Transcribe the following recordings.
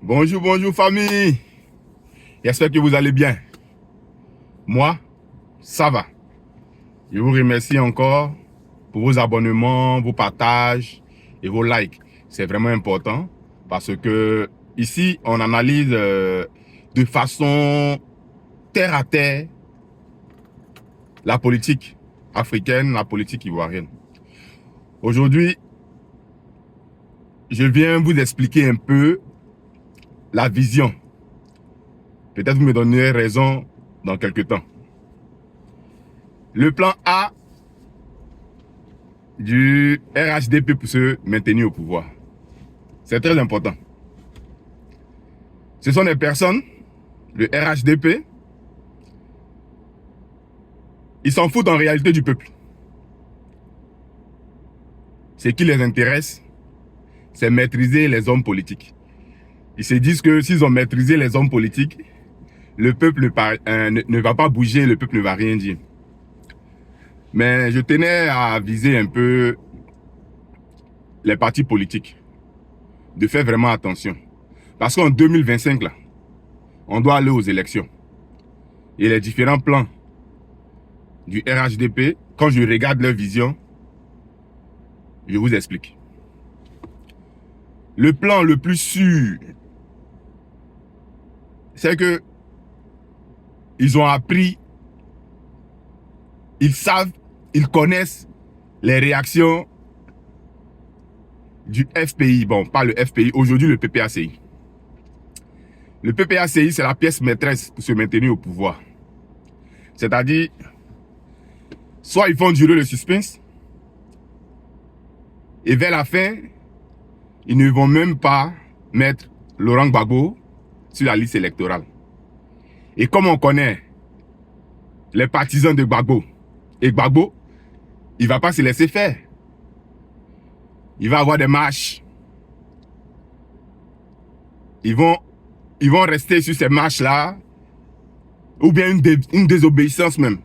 Bonjour, bonjour famille. J'espère que vous allez bien. Moi, ça va. Je vous remercie encore pour vos abonnements, vos partages et vos likes. C'est vraiment important parce que ici, on analyse de façon terre à terre la politique africaine, la politique ivoirienne. Aujourd'hui, je viens vous expliquer un peu la vision. Peut-être vous me donnerez raison dans quelques temps. Le plan A du RHDP pour se maintenir au pouvoir. C'est très important. Ce sont des personnes, le RHDP, ils s'en foutent en réalité du peuple. Ce qui les intéresse, c'est maîtriser les hommes politiques. Ils se disent que s'ils ont maîtrisé les hommes politiques, le peuple ne va pas bouger, le peuple ne va rien dire. Mais je tenais à viser un peu les partis politiques, de faire vraiment attention. Parce qu'en 2025, là, on doit aller aux élections. Et les différents plans du RHDP, quand je regarde leur vision, je vous explique. Le plan le plus sûr, c'est que ils ont appris, ils savent, ils connaissent les réactions du FPI. Bon, pas le FPI, aujourd'hui le PPACI. Le PPACI, c'est la pièce maîtresse pour se maintenir au pouvoir. C'est-à-dire, soit ils font durer le suspense, et vers la fin, ils ne vont même pas mettre Laurent Gbagbo sur la liste électorale. Et comme on connaît les partisans de Gbagbo, et Gbagbo, il ne va pas se laisser faire. Il va avoir des marches. Ils vont rester sur ces marches-là, ou bien une désobéissance même.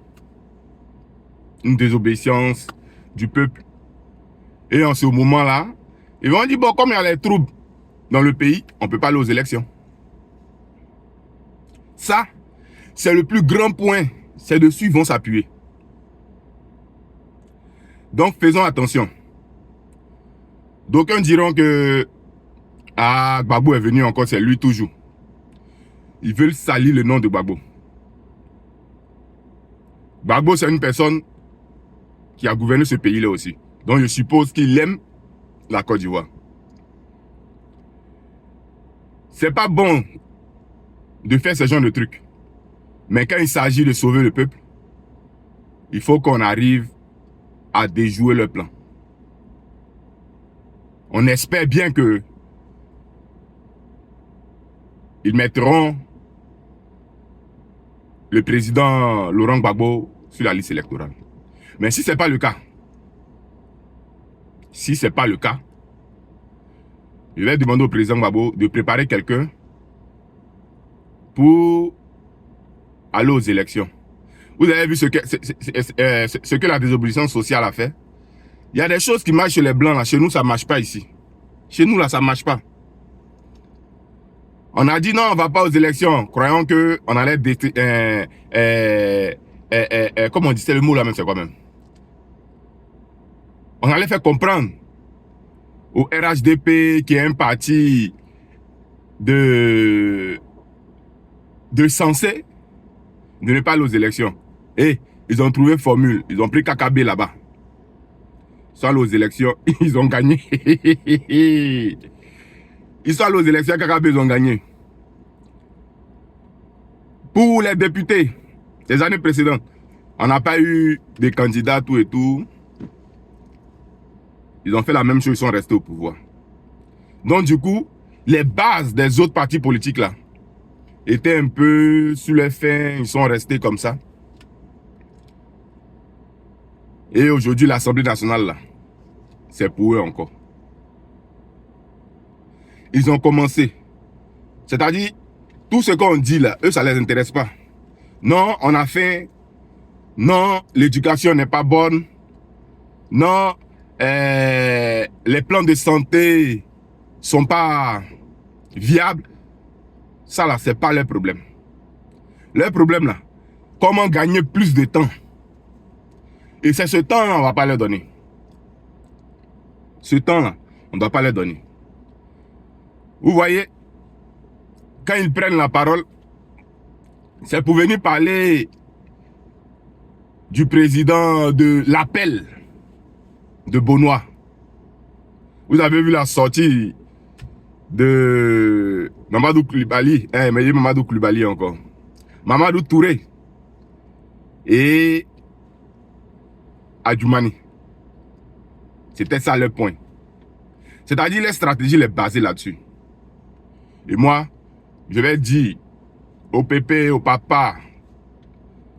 Une désobéissance du peuple. Et en ce moment-là, ils vont dire, bon, comme il y a les troubles dans le pays, on ne peut pas aller aux élections. Ça, c'est le plus grand point. C'est dessus qu'ils vont s'appuyer. Donc, faisons attention. D'aucuns diront que Gbagbo est venu encore, c'est lui toujours. Ils veulent salir le nom de Gbagbo. Gbagbo, c'est une personne qui a gouverné ce pays-là aussi. Donc, je suppose qu'il aime la Côte d'Ivoire. C'est pas bon de faire ce genre de trucs. Mais quand il s'agit de sauver le peuple, il faut qu'on arrive à déjouer le plan. On espère bien que ils mettront le président Laurent Gbagbo sur la liste électorale. Mais si ce n'est pas le cas, je vais demander au président Gbagbo de préparer quelqu'un pour aller aux élections. Vous avez vu ce que la désobéissance sociale a fait? Il y a des choses qui marchent chez les Blancs. Là. Chez nous, ça ne marche pas ici. Chez nous, là, ça ne marche pas. On a dit non, on ne va pas aux élections, croyant qu'on allait... comment on dit, c'est le mot là même, c'est quoi même? On allait faire comprendre au RHDP, qui est un parti de censé, de ne pas aller aux élections. Et ils ont trouvé une formule, ils ont pris KKB là-bas. Ils sont allés aux élections, ils ont gagné. Ils sont allés aux élections, KKB, ils ont gagné. Pour les députés, les années précédentes, on n'a pas eu de candidats, tout et tout. Ils ont fait la même chose, ils sont restés au pouvoir. Donc du coup, les bases des autres partis politiques là, étaient un peu sur les fins, ils sont restés comme ça. Et aujourd'hui, l'Assemblée nationale là, c'est pour eux encore. Ils ont commencé. C'est-à-dire, tout ce qu'on dit là, eux, ça ne les intéresse pas. Non, on a faim. Non, l'éducation n'est pas bonne. Non, les plans de santé sont pas viables. Ça là, c'est pas leur problème. Leur problème là, comment gagner plus de temps. Et c'est ce temps-là, on ne va pas leur donner. Ce temps-là, on ne doit pas leur donner. Vous voyez, quand ils prennent la parole, c'est pour venir parler du président de l'appel de Bonois. Vous avez vu la sortie de Mamadou Koulibaly, mais Mamadou Koulibaly encore. Mamadou Touré et Adjoumani. C'était ça leur point. C'est-à-dire leur stratégie est basée là-dessus. Et moi, je vais dire au pépé, au papa,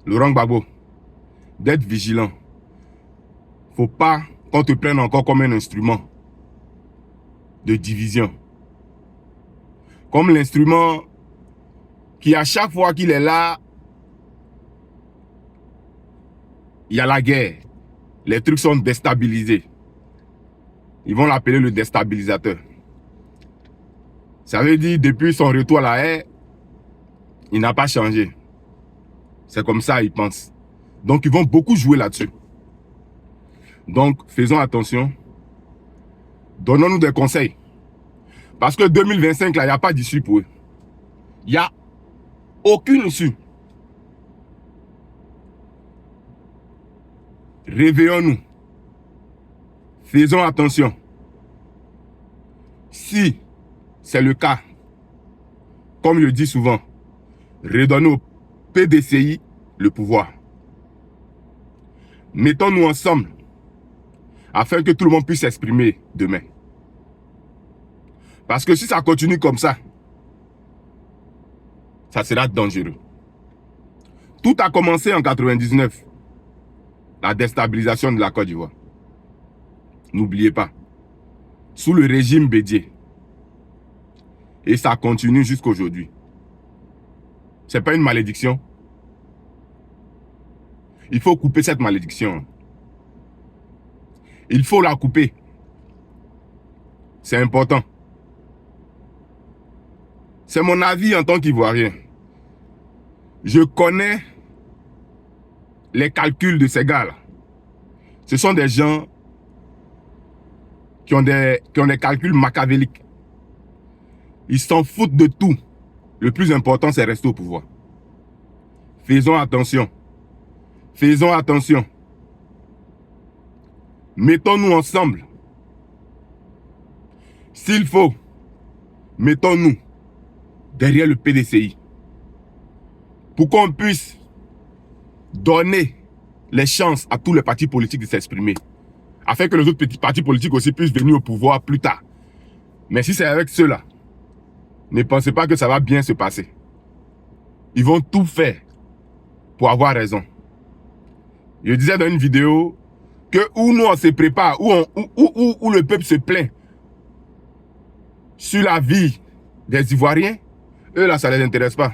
Laurent Gbagbo, d'être vigilant. Faut pas qu'on te prenne encore comme un instrument de division. Comme l'instrument qui, à chaque fois qu'il est là, il y a la guerre. Les trucs sont déstabilisés. Ils vont l'appeler le déstabilisateur. Ça veut dire, depuis son retour à la haie, il n'a pas changé. C'est comme ça, ils pensent. Donc, ils vont beaucoup jouer là-dessus. Donc, faisons attention. Donnons-nous des conseils. Parce que 2025, là, il n'y a pas d'issue pour eux. Il n'y a aucune issue. Réveillons-nous. Faisons attention. Si c'est le cas, comme je le dis souvent, redonnons au PDCI le pouvoir. Mettons-nous ensemble afin que tout le monde puisse s'exprimer demain. Parce que si ça continue comme ça sera dangereux. Tout a commencé en 99, la déstabilisation de la Côte d'Ivoire. N'oubliez pas, sous le régime Bédié. Et ça continue jusqu'à aujourd'hui. Ce n'est pas une malédiction. Il faut couper cette malédiction. Il faut la couper. C'est important. C'est mon avis en tant qu'Ivoirien. Je connais les calculs de ces gars-là. Ce sont des gens qui ont des calculs machiavéliques. Ils s'en foutent de tout. Le plus important, c'est rester au pouvoir. Faisons attention. Faisons attention. Mettons-nous ensemble. S'il faut, mettons-nous derrière le PDCI pour qu'on puisse donner les chances à tous les partis politiques de s'exprimer, afin que les autres petits partis politiques aussi puissent venir au pouvoir plus tard. Mais si c'est avec ceux-là, ne pensez pas que ça va bien se passer. Ils vont tout faire pour avoir raison. Je disais dans une vidéo que où nous on se prépare, où le peuple se plaint sur la vie des Ivoiriens, eux là ça ne les intéresse pas.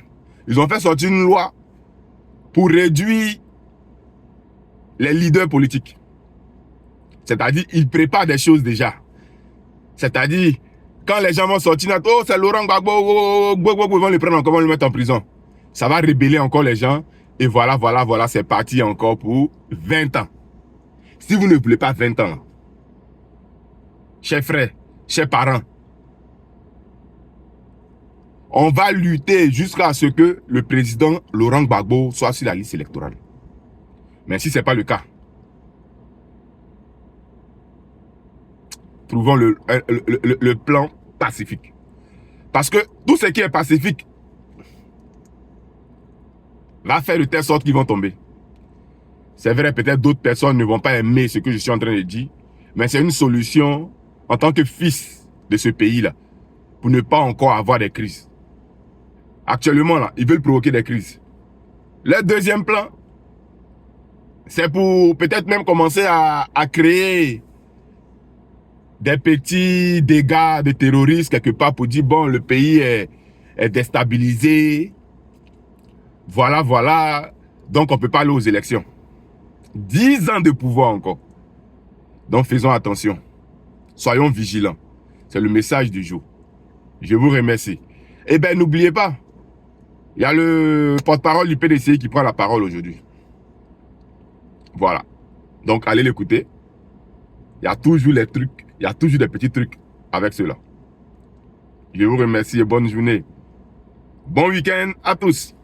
Ils ont fait sortir une loi pour réduire les leaders politiques. C'est-à-dire, ils préparent des choses déjà. C'est-à-dire, quand les gens vont sortir, oh, c'est Laurent Gbagbo, ils vont le prendre encore, ils vont le mettre en prison. Ça va rébeller encore les gens. Et voilà, c'est parti encore pour 20 ans. Si vous ne voulez pas 20 ans, chers frères, chers parents, on va lutter jusqu'à ce que le président Laurent Gbagbo soit sur la liste électorale. Mais si ce n'est pas le cas, trouvons le plan pacifique. Parce que tout ce qui est pacifique va faire de telle sorte qu'ils vont tomber. C'est vrai, peut-être d'autres personnes ne vont pas aimer ce que je suis en train de dire, mais c'est une solution en tant que fils de ce pays-là, pour ne pas encore avoir des crises. Actuellement, là, ils veulent provoquer des crises. Le deuxième plan, c'est pour peut-être même commencer à créer des petits dégâts de terroristes quelque part pour dire, bon, le pays est déstabilisé. Voilà. Donc, on ne peut pas aller aux élections. 10 ans de pouvoir encore. Donc, faisons attention. Soyons vigilants. C'est le message du jour. Je vous remercie. Eh bien, n'oubliez pas, Il y a le porte-parole du PDC qui prend la parole aujourd'hui. Voilà. Donc, allez l'écouter. Il y a toujours les trucs, il y a toujours des petits trucs avec cela. Je vous remercie et bonne journée. Bon week-end à tous.